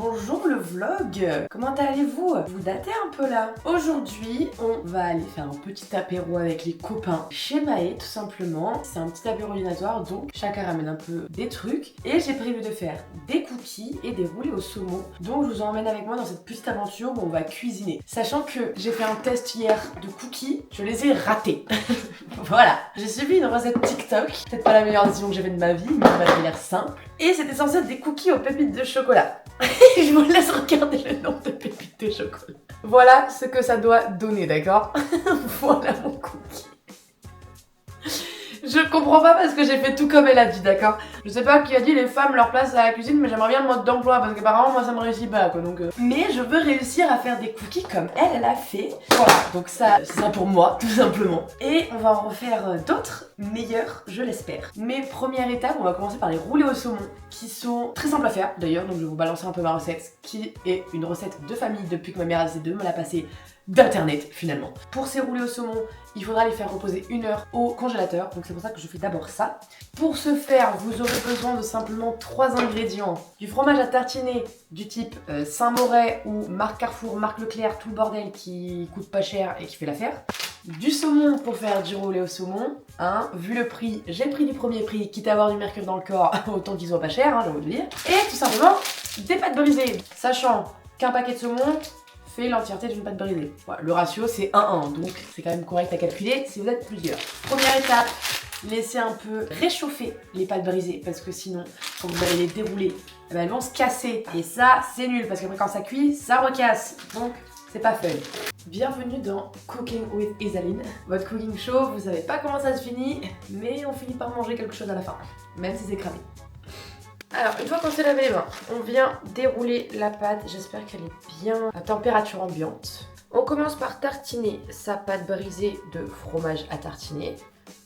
Bonjour le vlog. Comment allez-vous? Vous datez un peu là. Aujourd'hui, on va aller faire un petit apéro avec les copains chez Maë tout simplement. C'est un petit apéro dînatoire, donc chacun ramène un peu des trucs. Et j'ai prévu de faire des cookies et des roulés au saumon. Donc je vous emmène avec moi dans cette petite aventure où on va cuisiner. Sachant que j'ai fait un test hier de cookies, je les ai ratés. Voilà. J'ai suivi une recette TikTok. Peut-être pas la meilleure décision que j'ai faite de ma vie, mais ça m'a l'air simple. Et c'était censé être des cookies aux pépites de chocolat. Je vous laisse regarder le nombre de pépites de chocolat. Voilà ce que ça doit donner, d'accord? Voilà mon cookie. Je comprends pas parce que j'ai fait tout comme elle a dit, d'accord? Je sais pas qui a dit les femmes leur place à la cuisine, mais j'aimerais bien le mode d'emploi parce qu'apparemment moi ça me réussit pas quoi donc. Mais je veux réussir à faire des cookies comme elle a fait. Voilà, donc ça c'est ça pour moi tout simplement. Et on va en refaire d'autres meilleurs, je l'espère. Mais première étape, on va commencer par les roulés au saumon qui sont très simples à faire d'ailleurs, donc je vais vous balancer un peu ma recette qui est une recette de famille depuis que ma mère a décidé de me la passer d'internet finalement. Pour ces roulés au saumon, il faudra les faire reposer 1 heure au congélateur, donc c'est pour ça que je fais d'abord ça. Pour ce faire, vous aurez besoin de simplement 3 ingrédients. Du fromage à tartiner du type Saint-Moret ou marque Carrefour, marque Leclerc, tout le bordel qui coûte pas cher et qui fait l'affaire. Du saumon pour faire du roulé au saumon, hein. Vu le prix, j'ai pris du premier prix, quitte à avoir du mercure dans le corps, autant qu'ils soient pas chers, hein, j'ai envie de dire. Et tout simplement, des pâtes brisées, sachant qu'un paquet de saumon fait l'entièreté d'une pâte brisée. Voilà, le ratio c'est 1-1, donc c'est quand même correct à calculer si vous êtes plusieurs. Première étape, laissez un peu réchauffer les pâtes brisées parce que sinon, quand vous allez les dérouler, elles vont se casser. Et ça, c'est nul parce qu'après quand ça cuit, ça recasse. Donc, c'est pas fun. Bienvenue dans Cooking with Isaline, votre cooking show. Vous savez pas comment ça se finit, mais on finit par manger quelque chose à la fin, même si c'est cramé. Alors, une fois qu'on s'est lavé les mains, on vient dérouler la pâte. J'espère qu'elle est bien à température ambiante. On commence par tartiner sa pâte brisée de fromage à tartiner.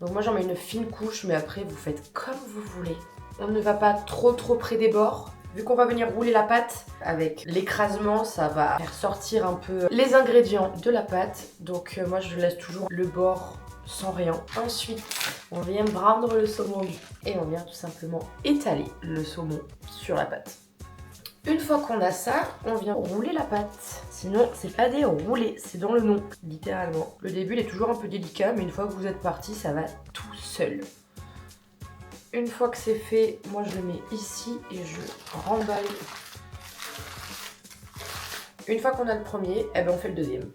Donc moi j'en mets une fine couche, mais après vous faites comme vous voulez. On ne va pas trop près des bords. Vu qu'on va venir rouler la pâte, avec l'écrasement, ça va faire sortir un peu les ingrédients de la pâte. Donc moi je laisse toujours le bord sans rien. Ensuite, on vient prendre le saumon et on vient tout simplement étaler le saumon sur la pâte. Une fois qu'on a ça, on vient rouler la pâte. Sinon, c'est pas des roulés, c'est dans le nom, littéralement. Le début, il est toujours un peu délicat, mais une fois que vous êtes parti, ça va tout seul. Une fois que c'est fait, moi je le mets ici et je remballe. Une fois qu'on a le premier, eh ben on fait le deuxième.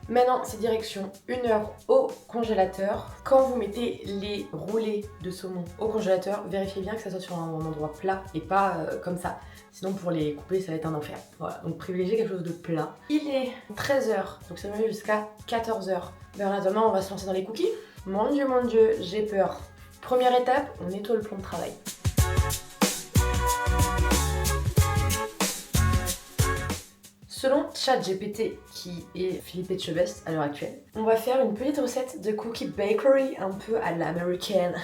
Maintenant, c'est direction 1 heure au congélateur. Quand vous mettez les roulés de saumon au congélateur, vérifiez bien que ça soit sur un endroit plat et pas comme ça. Sinon, pour les couper, ça va être un enfer. Voilà, donc privilégiez quelque chose de plat. Il est 13h, donc ça va aller jusqu'à 14h. Mais en attendant, on va se lancer dans les cookies. Mon Dieu, j'ai peur. Première étape, on nettoie le plan de travail. Selon ChatGPT, qui est Philippe Etchebest à l'heure actuelle, on va faire une petite recette de cookie bakery un peu à l'américaine.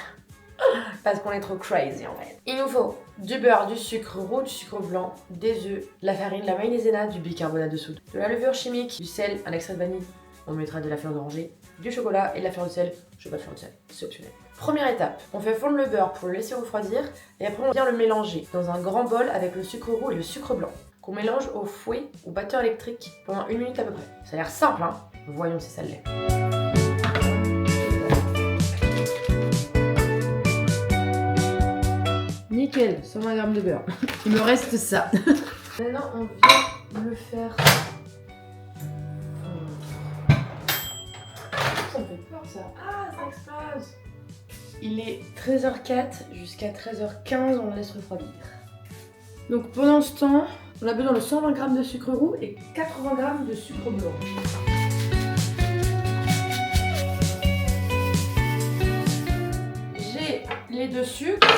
Parce qu'on est trop crazy en fait. Il nous faut du beurre, du sucre roux, du sucre blanc, des œufs, de la farine, de la maïzena, du bicarbonate de soude, de la levure chimique, du sel, un extrait de vanille, on mettra de la fleur d'oranger, du chocolat et de la fleur de sel. Je veux pas de fleur de sel, c'est optionnel. Première étape, on fait fondre le beurre pour le laisser refroidir et après on vient le mélanger dans un grand bol avec le sucre roux et le sucre blanc qu'on mélange au fouet, au batteur électrique pendant 1 minute à peu près. Ça a l'air simple hein, voyons si ça l'est. Nickel, 120 g de beurre. Il me reste ça. Maintenant, on vient le faire. Ça me fait peur ça. Ah, ça explose. Il est 13h04 jusqu'à 13h15, on le laisse refroidir. Donc pendant ce temps, on a besoin de 120 g de sucre roux et 80 g de sucre blanc. J'ai les 2 sucres.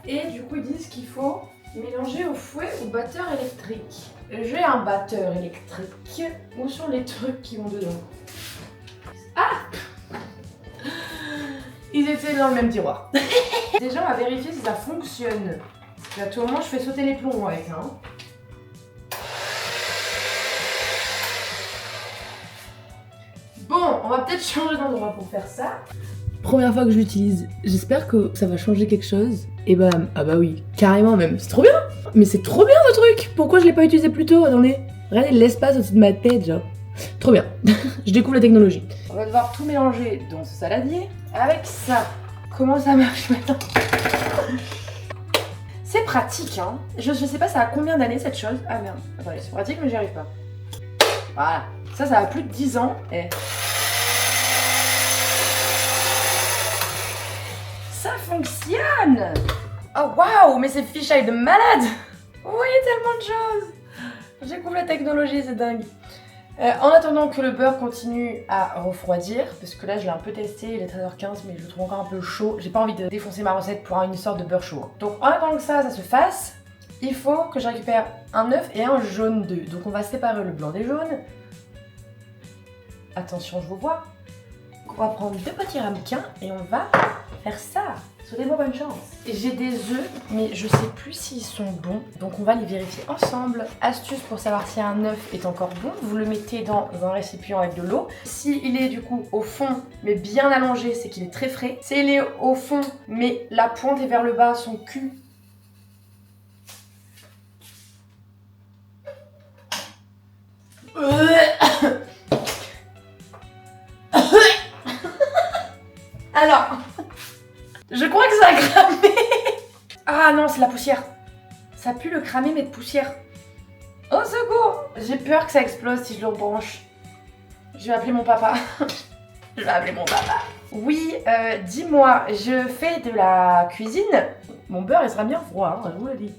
Et du coup ils disent qu'il faut mélanger au fouet ou batteur électrique. J'ai un batteur électrique. Où sont les trucs qui vont dedans? Ah! Ils étaient dans le même tiroir. Déjà on va vérifier si ça fonctionne. Parce qu'à tout moment je fais sauter les plombs avec ça. Hein. Bon, on va peut-être changer d'endroit pour faire ça. première fois que je l'utilise. J'espère que ça va changer quelque chose. Et bam, ah bah oui, carrément même. C'est trop bien. Mais c'est trop bien ce truc. Pourquoi je l'ai pas utilisé plus tôt? Attendez, regardez l'espace au-dessus de ma tête, genre. Trop bien. Je découvre la technologie. On va devoir tout mélanger dans ce saladier. Avec ça, comment ça marche maintenant? C'est pratique, hein. Je sais pas ça a combien d'années cette chose. Ah merde, attendez, c'est pratique mais j'y arrive pas. Voilà, ça a plus de 10 ans et... Ça fonctionne! Oh waouh, mais c'est fichaille de malade! Vous voyez tellement de choses! Je découvre la technologie, c'est dingue. En attendant que le beurre continue à refroidir, parce que là je l'ai un peu testé, il est 13h15 mais je le trouve encore un peu chaud, j'ai pas envie de défoncer ma recette pour une sorte de beurre chaud. Donc en attendant que ça se fasse, il faut que je récupère un œuf et un jaune d'œuf. Donc on va séparer le blanc des jaunes. Attention, je vous vois. On va prendre 2 petits ramequins et on va faire ça. Souhaitez-moi bonne chance. J'ai des œufs, mais je sais plus s'ils sont bons, donc on va les vérifier ensemble. Astuce pour savoir si un œuf est encore bon, vous le mettez dans un récipient avec de l'eau. S'il est du coup au fond, mais bien allongé, c'est qu'il est très frais. S'il est au fond, mais la pointe est vers le bas, son cul... Alors... Je crois que ça a cramé. Ah non, c'est la poussière. Ça pue le cramé mais de poussière. Au secours. J'ai peur que ça explose si je le rebranche. Je vais appeler mon papa. Je vais appeler mon papa. Oui, dis-moi, je fais de la cuisine. Mon beurre, il sera bien froid, hein, je vous le dis.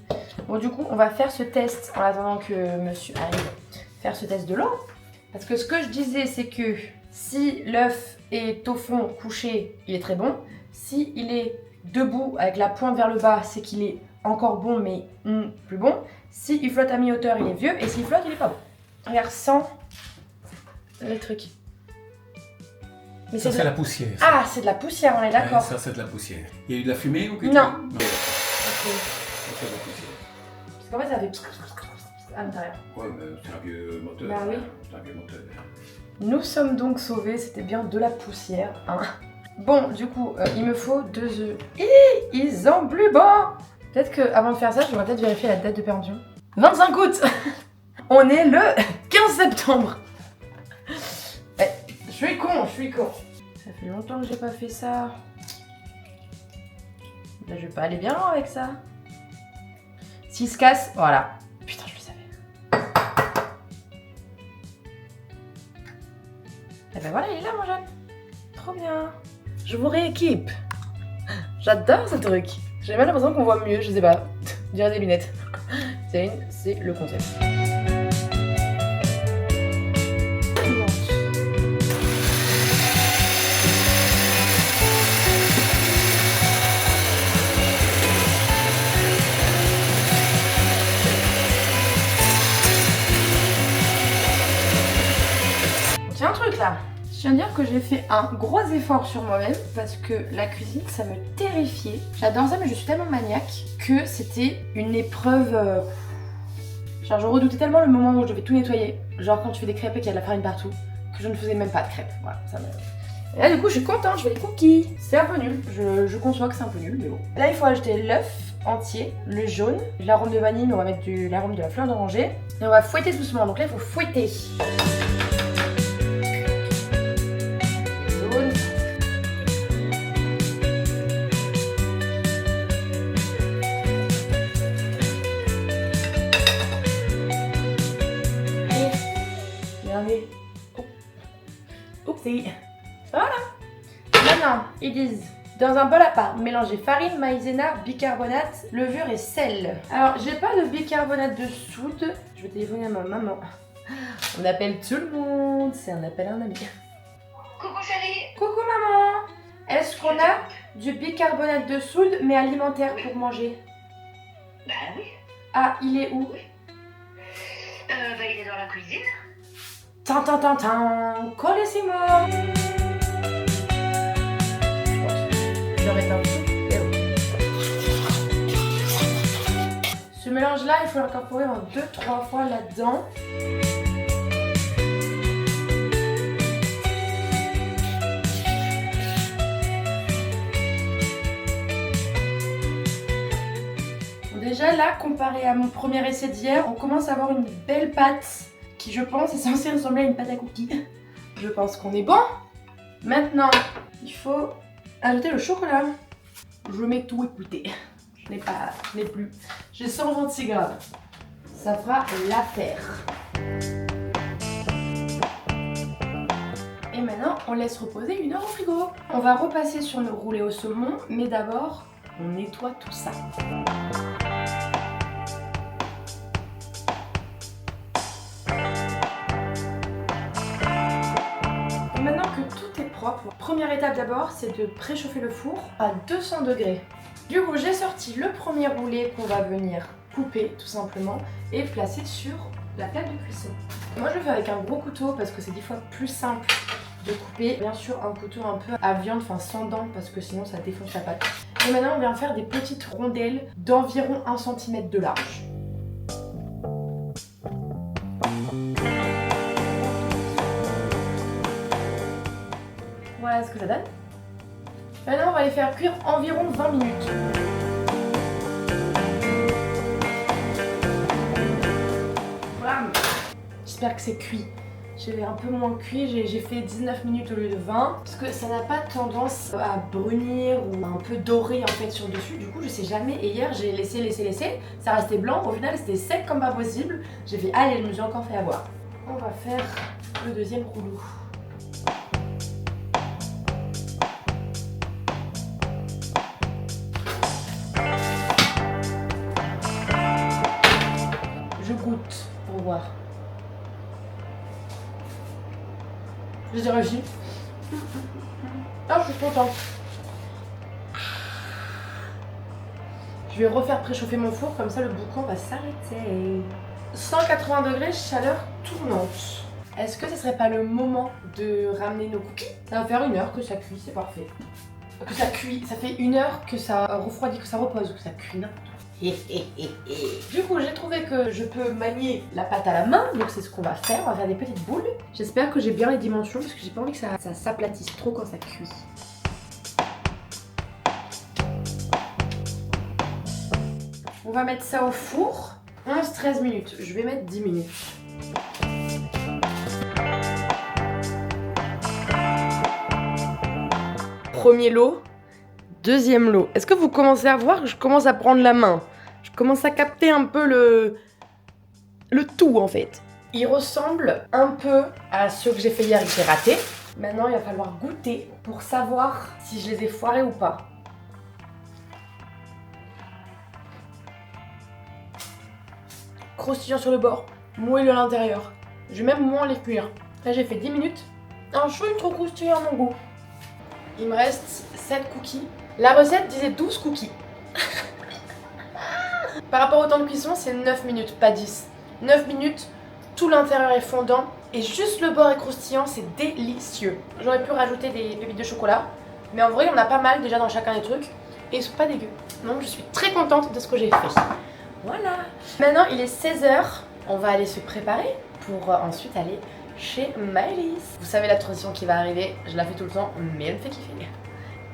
Bon, du coup, on va faire ce test en attendant que monsieur arrive. Faire ce test de l'eau. Parce que ce que je disais, c'est que si l'œuf est au fond couché, il est très bon. Si il est debout avec la pointe vers le bas, c'est qu'il est encore bon mais plus bon. Si il flotte à mi-hauteur, il est vieux. Et s'il flotte, il est pas bon. Regarde, sans les trucs. Mais ça, c'est la poussière. Ça. Ah, c'est de la poussière, on est d'accord. Ouais, ça, c'est de la poussière. Il y a eu de la fumée ou quelque chose? Non. Okay. C'est de la poussière. Parce qu'en fait, ça fait à l'intérieur. Ouais, mais c'est un vieux moteur. Bah oui. C'est un vieux moteur. Nous sommes donc sauvés, c'était bien de la poussière. Hein. Bon, du coup, il me faut 2 œufs. Et ils sont plus bons. Peut-être qu'avant de faire ça, je devrais peut-être vérifier la date de péremption. 25 août. On est le 15 septembre. Ouais, je suis con. Ça fait longtemps que j'ai pas fait ça. Là, je vais pas aller bien loin avec ça. S'il se casse, voilà. Putain, je le savais. Et ben voilà, il est là, mon jeune. Trop bien. Je vous rééquipe. J'adore ce truc. J'ai même l'impression qu'on voit mieux, je sais pas. Dirait des lunettes. C'est le concept. Tiens un truc là. Je viens de dire que j'ai fait un gros effort sur moi-même parce que la cuisine, ça me terrifiait. J'adore ça, mais je suis tellement maniaque que c'était une épreuve... Genre, je redoutais tellement le moment où je devais tout nettoyer. Genre, quand tu fais des crêpes et qu'il y a de la farine partout, que je ne faisais même pas de crêpes. Voilà, ça me... Et là, du coup, je suis contente, je fais des cookies. C'est un peu nul, je conçois que c'est un peu nul, mais bon. Là, il faut ajouter l'œuf entier, le jaune, l'arôme de vanille, mais on va mettre l'arôme de la fleur d'oranger. Et on va fouetter doucement, donc là, il faut fouetter. Oupsie. Voilà. Maintenant, ils disent dans un bol à part, mélangez farine, maïzena, bicarbonate, levure et sel. Alors, j'ai pas de bicarbonate de soude. Je vais téléphoner à ma maman. On appelle tout le monde. C'est un appel à un ami. Coucou chérie. Coucou maman. Est-ce qu'on a du bicarbonate de soude mais alimentaire pour manger? Bah oui. Ah, il est où? Bah il est dans la cuisine. Colissimo. Je vais mettre un peu. Ce mélange-là, il faut l'incorporer en 2-3 fois là-dedans. déjà là, comparé à mon premier essai d'hier, on commence à avoir une belle pâte qui, je pense, est censée ressembler à une pâte à cookies. Je pense qu'on est bon. Maintenant, il faut ajouter le chocolat. Je mets tout, écoutez. Je n'ai plus. J'ai 126 grammes. Ça fera l'affaire. Et maintenant, on laisse reposer 1 heure au frigo. On va repasser sur nos roulés au saumon, mais d'abord, on nettoie tout ça. Et maintenant que tout est propre, première étape d'abord, c'est de préchauffer le four à 200 degrés. Du coup, j'ai sorti le premier roulé qu'on va venir couper tout simplement et placer sur la plaque de cuisson. Moi, je le fais avec un gros couteau parce que c'est 10 fois plus simple de couper. Bien sûr, un couteau un peu à viande, enfin sans dents, parce que sinon ça défonce la pâte. Et maintenant, on vient faire des petites rondelles d'environ 1 cm de large. Voilà ce que ça donne. Maintenant, on va les faire cuire environ 20 minutes. Voilà. J'espère que c'est cuit. J'ai un peu moins cuit, j'ai fait 19 minutes au lieu de 20 parce que ça n'a pas tendance à brunir ou un peu doré en fait sur le dessus. Du coup, je sais jamais. Et hier, j'ai laissé, ça restait blanc. Au final, c'était sec comme pas possible. J'ai fait allez, je me suis encore fait avoir. On va faire le deuxième rouleau. Je goûte pour voir. J'ai réussi. Ah, je suis contente. Je vais refaire préchauffer mon four, comme ça le boucan va s'arrêter. 180 degrés, chaleur tournante. Est-ce que ce serait pas le moment de ramener nos cookies? Ça va faire 1 heure que ça cuit, c'est parfait. Que ça cuit, ça fait 1 heure que ça refroidit, que ça repose, que ça cuit n'importe quoi. Du coup, j'ai trouvé que je peux manier la pâte à la main, donc c'est ce qu'on va faire. On va faire des petites boules. J'espère que j'ai bien les dimensions parce que j'ai pas envie que ça s'aplatisse trop quand ça cuit. On va mettre ça au four. 11-13 minutes. Je vais mettre 10 minutes. Premier lot. Deuxième lot. Est-ce que vous commencez à voir que je commence à prendre la main? Je commence à capter un peu le tout en fait. Il ressemble un peu à ceux que j'ai fait hier et que j'ai raté. Maintenant, il va falloir goûter pour savoir si je les ai foirés ou pas. Croustillant sur le bord, moelleux à l'intérieur. Je vais même moins les cuire. Là, j'ai fait 10 minutes. Un chouille trop croustillant à mon goût. Il me reste 7 cookies. La recette disait 12 cookies. Par rapport au temps de cuisson, c'est 9 minutes, pas 10. 9 minutes, tout l'intérieur est fondant et juste le bord est croustillant, c'est délicieux. J'aurais pu rajouter des pépites de chocolat, mais en vrai, on a pas mal déjà dans chacun des trucs et ils sont pas dégueux. Donc je suis très contente de ce que j'ai fait. Voilà. Maintenant, il est 16h. On va aller se préparer pour ensuite aller chez Maëlys. Vous savez la transition qui va arriver, je la fais tout le temps, mais elle me fait kiffer.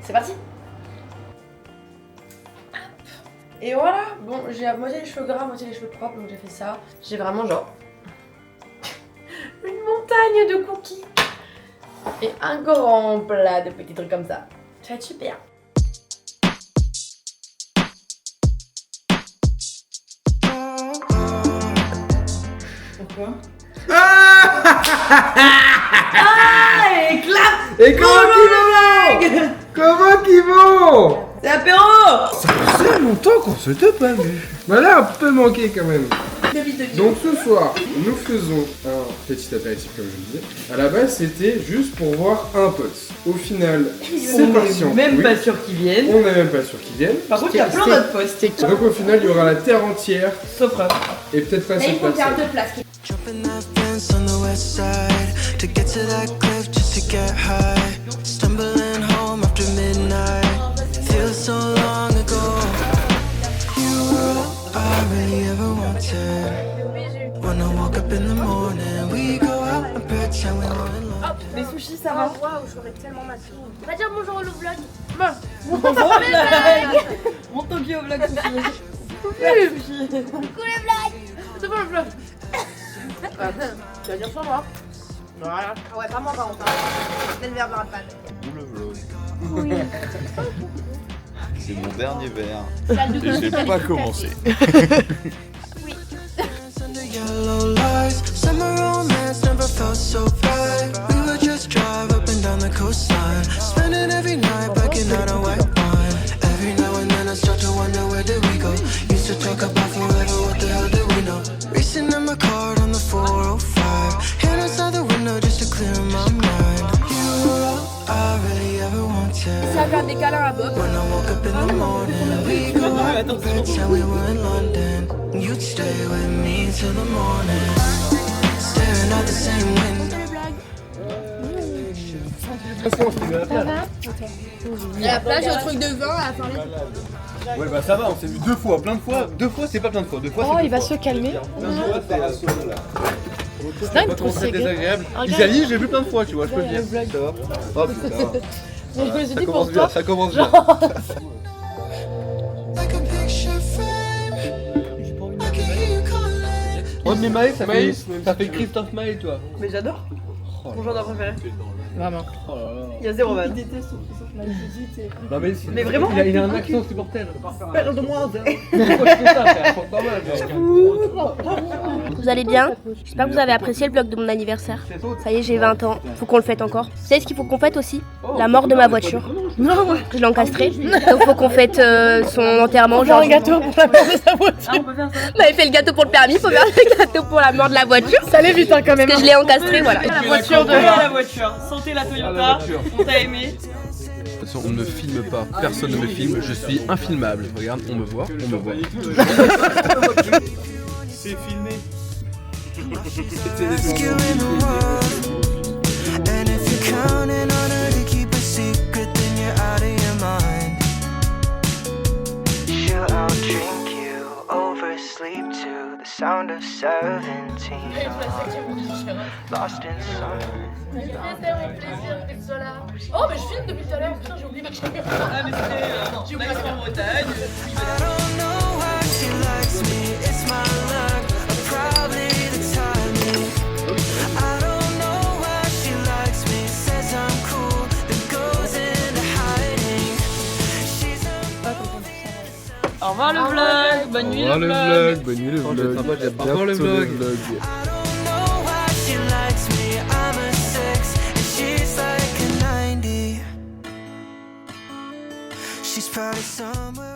C'est parti. Et voilà, bon, j'ai à moitié les cheveux gras, à moitié les cheveux propres, donc j'ai fait ça. J'ai vraiment genre une montagne de cookies et un grand plat de petits trucs comme ça. Ça va être super. Pourquoi? Ah, et clap. Et comment qu'ils vont? C'est apéro. Ça faisait longtemps qu'on s'était pas vu. Voilà, un peu manqué quand même. Donc ce soir, nous faisons un petit apéritif comme je le disais. À la base, c'était juste pour voir un pote. Au final, c'est parti en même couille. pas sûr qu'ils viennent. On n'est même pas sûr qu'ils viennent. Par contre, il y a plein d'autres postes. Donc au final, il y aura la terre entière Sauf Rome. et peut-être pas cette personne. Jumping that fence on the west side to get to that cliff just to get high. Stumbling home after midnight. Feels so long ago. You were all I really ever wanted. When I woke up in the morning, we go out and pretend we were in love. Les sushis, ça va? Waouh, j'aurais tellement mal. On va dire bonjour au vlog. Mon Tokyo vlog sushi. Coucou les blagues. C'est bon le vlog. Tu vas dire sur moi. Voilà. Ah ouais, pas moi par contre. C'est le verbe rapide. Le vlog. Oui. C'est mon dernier verre. Et j'ai pas commencé. Under yellow lights, summer romance never felt so bright. We would just drive up and down the coastline, spending every night blacking out on white wine. Every now and then I start to wonder where did we go. Used to talk about forever, what the hell did we know? Racing in my car on the 405, hand outside the window just to clear my mind. You were all I really ever wanted. Ça fait des câlins à Bob. When I woke up in the morning, we go out to pretend we were in London. You'd stay with me till the morning, staring at the same window. Et la plage, au truc de vin à la fin. Ouais bah ça va, on s'est vu 2 fois, plein de fois. 2 fois c'est pas plein de fois, 2 fois c'est Oh, deux il va fois. se calmer. Plein de fois c'est C'est dingue, pas trop très ségré. désagréable. Regarde. Italie, j'ai vu plein de fois, tu vois, je peux le dire. Ça va. Oh putain. Je me suis Ça dit commence pour bien, toi. ça commence bien. Like a picture frame, I can hear you calling. Oh mais Maël, ça Maïs, fait Christophe Maël toi. Mais j'adore. Mon genre préféré. Vraiment. Oh là là. Il y a zéro van. Non mais, Mais vraiment, il a un accent supporter. Perle de moi. Pourquoi tu fais ça frère? Faut pas mal. Vous allez bien? J'espère que vous avez apprécié le vlog de mon anniversaire. Ça y est, j'ai 20 ans. Faut qu'on le fête encore. Vous savez ce qu'il faut qu'on fête aussi? La mort de ma voiture. Non, je l'ai encastrée. Donc faut qu'on fête son enterrement. Genre un gâteau pour la mort de sa voiture. on avait fait le gâteau pour le permis, faut faire le gâteau pour la mort de la voiture. Ça allait vite hein, quand même. Parce que je l'ai encastrée, voilà. La voiture de la voiture. Sentez la Toyota. On t'a aimé. De toute façon, on ne filme pas, personne ne me filme, je suis infilmable. Regarde, on me voit, on me voit. C'est filmé. Ask you in the world, and if you're counting on her to keep a secret, then you're out of your mind. She'll outdrink you, oversleep to the sound of 17. Lost in summer. Oh mais je filme depuis tout à l'heure. Putain j'ai oublié ma caméra. Ah mais c'était en Bretagne. I don't know why she likes me, it's my luck, or probably the timing. I don't know why she likes me, says I'm cool, then goes into hiding. She's a Au revoir le vlog. Bonne nuit le vlog. Bonne nuit le Oh, vlog. c'est sympa, j'aime Bientôt encore le vlog. I don't know why she likes me, I'm a 6 and she's like a 90. She's probably somewhere